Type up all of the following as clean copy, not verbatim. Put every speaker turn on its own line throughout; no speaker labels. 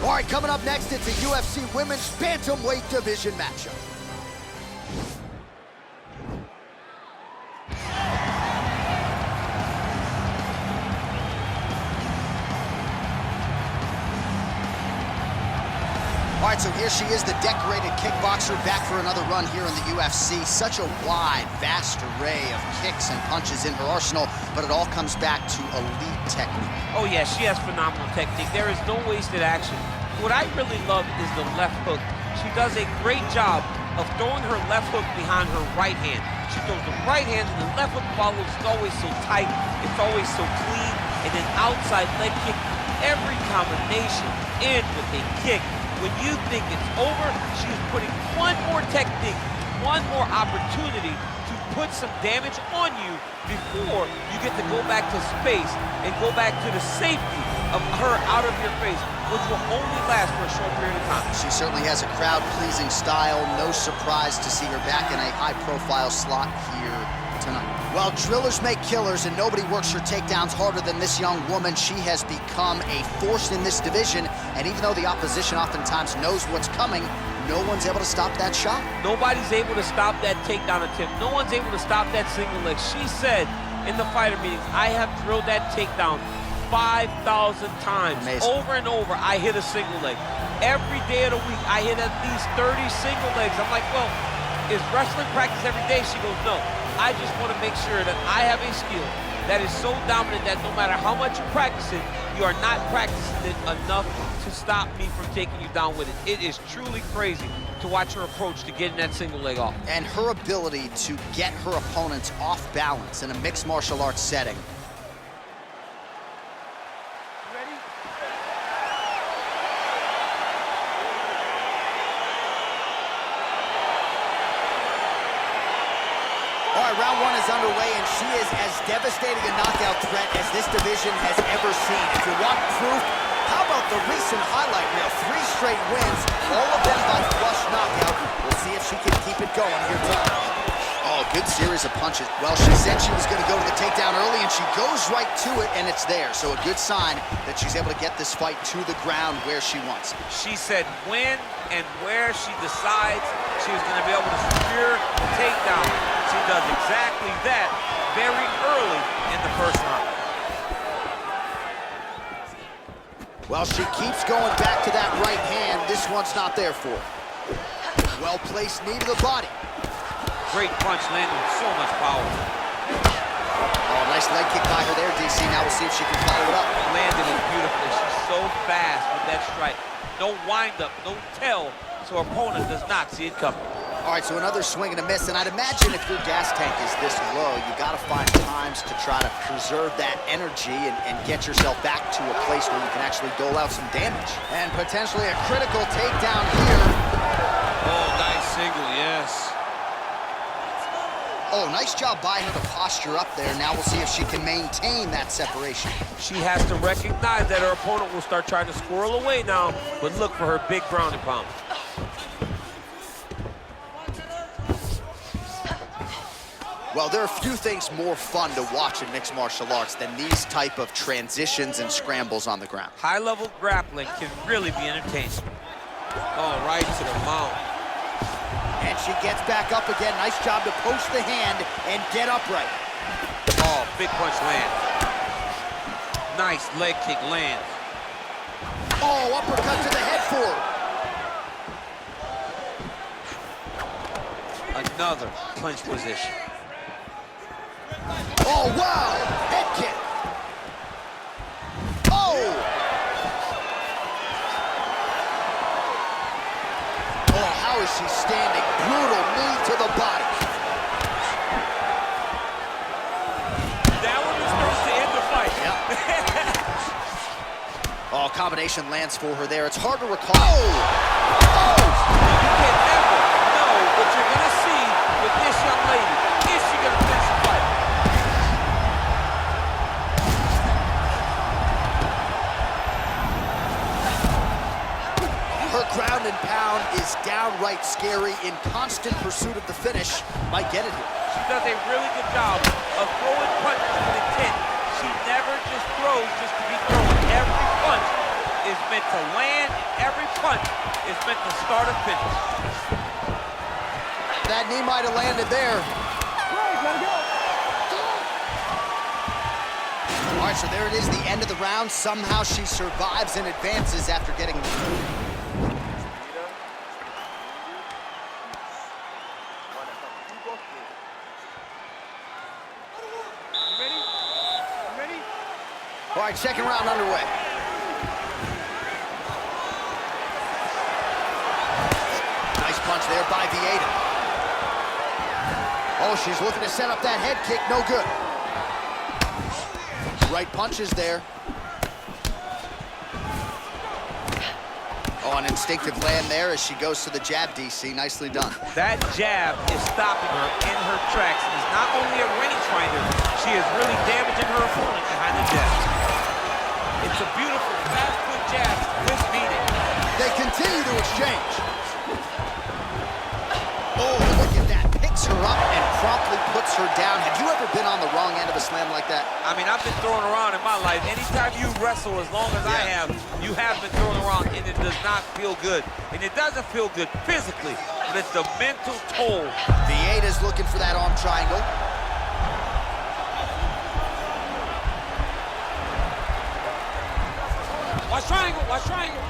All right, coming up next, it's a UFC Women's Bantamweight Division matchup. All right, so here she is, the decorated kickboxer, back for another run here in the UFC. Such a wide, vast array of kicks and punches in her arsenal, but it all comes back to elite technique.
Oh yeah, she has phenomenal technique. There is no wasted action. What I really love is the left hook. She does a great job of throwing her left hook behind her right hand. She throws the right hand and the left hook follows. It's always so tight, it's always so clean, and then outside leg kick, every combination in with a kick. When you think it's over, she's putting one more technique, one more opportunity to put some damage on you before you get to go back to space and go back to the safety of her out of your face, which will only last for a short period of time.
She certainly has a crowd-pleasing style. No surprise to see her back in a high-profile slot here tonight. Well, drillers make killers, and nobody works her takedowns harder than this young woman. She has become a force in this division, and even though the opposition oftentimes knows what's coming, no one's able to stop that shot.
Nobody's able to stop that takedown attempt. No one's able to stop that single leg. She said in the fighter meetings, I have drilled that takedown 5,000 times.
Amazing.
Over and over, I hit a single leg. Every day of the week, I hit at least 30 single legs. I'm like, well, is wrestling practice every day? She goes, no. I just want to make sure that I have a skill that is so dominant that no matter how much you practice it, you are not practicing it enough to stop me from taking you down with it. It is truly crazy to watch her approach to getting that single leg off.
And her ability to get her opponents off balance in a mixed martial arts setting. All right, round one is underway, and she is as devastating a knockout threat as this division has ever seen. If you want proof, how about the recent highlight reel? 3 straight wins, all of them by flush knockout. We'll see if she can keep it going here tonight. Oh, good series of punches. Well, she said she was going to go to the takedown early, and she goes right to it, and it's there. So a good sign that she's able to get this fight to the ground where she wants.
She said when and where she decides she was going to be able to secure the takedown. She does exactly that very early in the first round.
Well, she keeps going back to that right hand. This one's not there for her. Well-placed knee to the body.
Great punch landed with so much power.
Oh, nice leg kick by her there, DC. Now we'll see if she can follow it up.
Landed it beautifully. She's so fast with that strike. No wind-up, no tell, so her opponent does not see it coming.
All right, so another swing and a miss, and I'd imagine if your gas tank is this low, you got to find times to try to preserve that energy and get yourself back to a place where you can actually dole out some damage. And potentially a critical takedown here.
Oh, nice single, yes.
Oh, nice job by her to posture up there. Now we'll see if she can maintain that separation.
She has to recognize that her opponent will start trying to squirrel away now, but look for her big ground and pound.
Well, there are few things more fun to watch in mixed martial arts than these type of transitions and scrambles on the ground.
High-level grappling can really be entertaining. Oh, right to the mount.
And she gets back up again. Nice job to post the hand and get upright.
Oh, big punch lands. Nice leg kick lands.
Oh, uppercut to the head for her.
Another clinch position.
Oh, wow! Head kick. Oh! Oh, how is she standing? Brutal knee to the body.
That one was supposed to end the fight.
Yep. Oh, combination lands for her there. It's hard to recall. Oh!
You can never know what you're going to see with this young lady. Is she going to finish the fight?
Her ground and pound is downright scary. In constant pursuit of the finish, might get it here.
She does a really good job of throwing punches with intent. She never just throws just to be throwing. Every punch is meant to land, every punch is meant to start a finish.
That knee might have landed there. All right, so there it is, the end of the round. Somehow she survives and advances after getting... All right, second round underway. Nice punch there by Vieta. Oh, she's looking to set up that head kick. No good. Right punches there. Oh, an instinctive land there as she goes to the jab, DC. Nicely done.
That jab is stopping her in her tracks. It's not only a rangefinder, she is really damaging her opponent behind the jab. It's a beautiful, fast-foot jab with meaning.
They continue to exchange. Oh, look at that. Picks her up and promptly puts her down. Have you ever been on the wrong end of a slam like that?
I mean, I've been thrown around in my life. Anytime you wrestle, as long as I have, you have been thrown around, and it does not feel good. And it doesn't feel good physically, but it's the mental toll.
Vieta's looking for that arm triangle.
Watch triangle, watch triangle.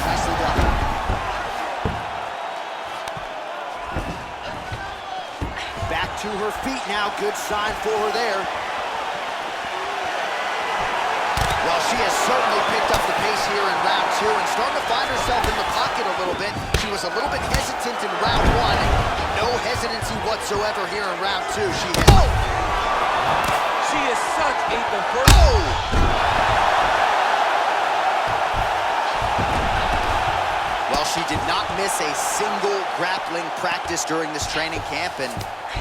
Nicely done. Back to her feet now. Good sign for her there. Well, she has certainly picked up the pace here in round two and starting to find herself in the pocket a little bit. She was a little bit hesitant in round one. No hesitancy whatsoever here in round two. She has... Oh!
She is such a diverse...
Oh! Well, she did not miss a single grappling practice during this training camp, and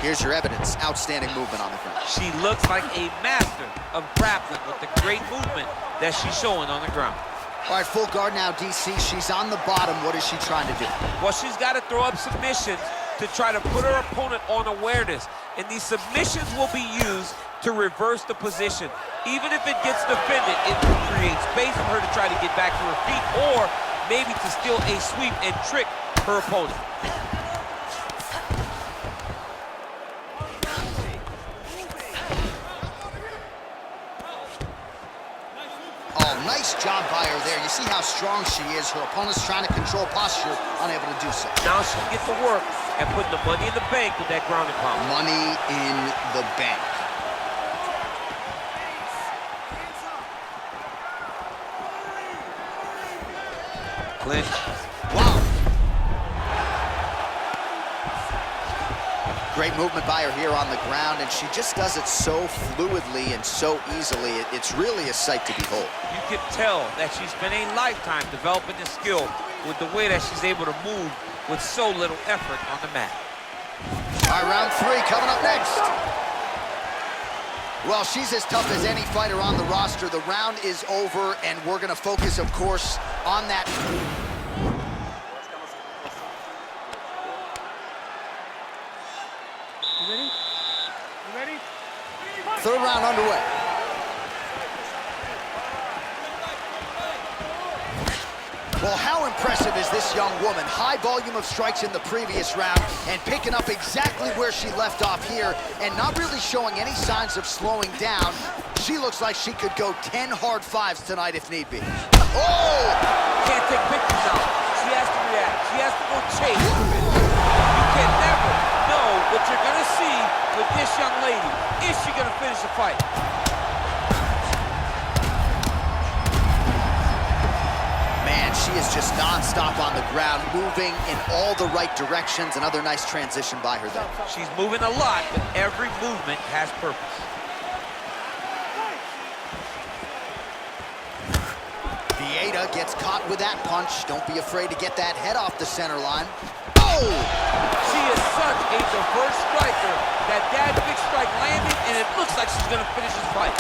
here's your evidence. Outstanding movement on the ground.
She looks like a master of grappling with the great movement that she's showing on the ground.
All right, full guard now, DC. She's on the bottom. What is she trying to do?
Well, she's got to throw up submissions to try to put her opponent on awareness. And these submissions will be used to reverse the position. Even if it gets defended, it will create space for her to try to get back to her feet, or maybe to steal a sweep and trick her opponent.
Oh, nice job by her there. You see how strong she is. Her opponent's trying to control posture, unable to do so.
Now she can get to work and put the money in the bank with that ground and pound.
Money in the bank.
Clinch.
Wow. Great movement by her here on the ground, and she just does it so fluidly and so easily. It's really a sight to behold.
You can tell that she's spent a lifetime developing this skill with the way that she's able to move with so little effort on the mat.
All right, round three coming up next. Well, she's as tough as any fighter on the roster. The round is over, and we're going to focus, of course, on that.
You ready? You ready?
Third round underway. Well, how impressive is this young woman? High volume of strikes in the previous round and picking up exactly where she left off here and not really showing any signs of slowing down. She looks like she could go 10 hard fives tonight if need be. Oh!
Can't take pictures now. She has to react. She has to go chase. You can never know what you're going to see with this young lady. Is she going to finish the fight?
She is just non-stop on the ground, moving in all the right directions. Another nice transition by her there.
She's moving a lot, but every movement has purpose.
Vieta gets caught with that punch. Don't be afraid to get that head off the center line. Oh!
She is such a diverse striker. That big strike landed, and it looks like she's going to finish this fight.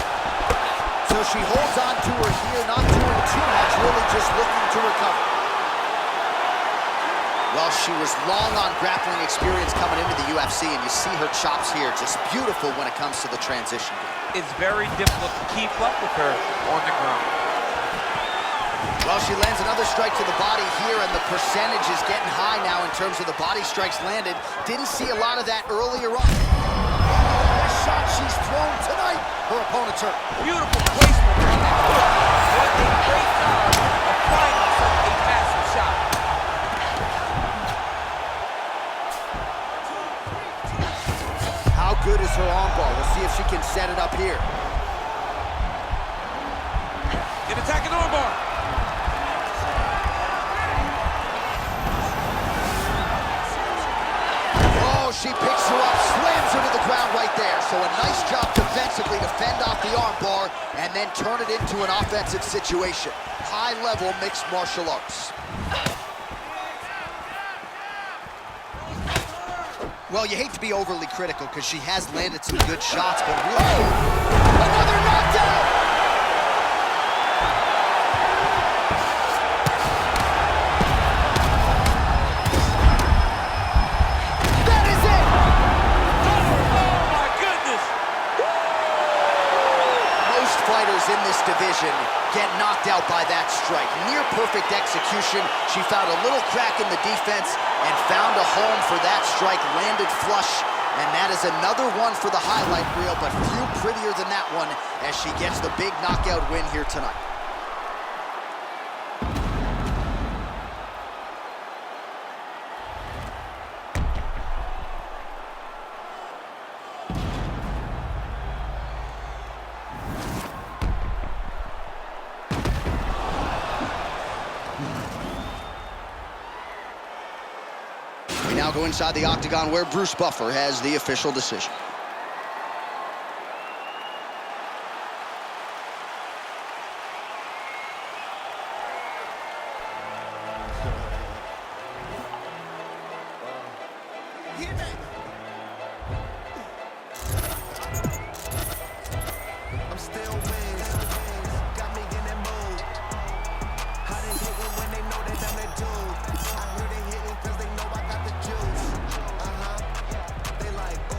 So she holds on to her here, not doing too much, really just looking to recover. Well, she was long on grappling experience coming into the UFC, and you see her chops here, just beautiful when it comes to the transition.
It's very difficult to keep up with her on the ground.
Well, she lands another strike to the body here, and the percentage is getting high now in terms of the body strikes landed. Didn't see a lot of that earlier on. The shot she's thrown tonight, her opponent's hurt.
Beautiful placement on that hook. What a great job applying such a massive shot.
How good is her armbar? We'll see if she can set it up here.
An attacking armbar.
Oh, she picks her up, slams her to the ground right there. So a nice job defensively to fend off the armbar and then turn it into an offensive situation. High-level mixed martial arts. Well, you hate to be overly critical because she has landed some good shots, but really... Another knockdown! That is it!
Oh, my goodness!
Most fighters in this division get knocked out by that strike. Near perfect execution. She found a little crack in the defense and found a home for that strike, landed flush, and that is another one for the highlight reel, but few prettier than that one as she gets the big knockout win here tonight. We now go inside the octagon where Bruce Buffer has the official decision.
I'm still wins, got me in that mood. How they hit it when they know that I'm that dude. I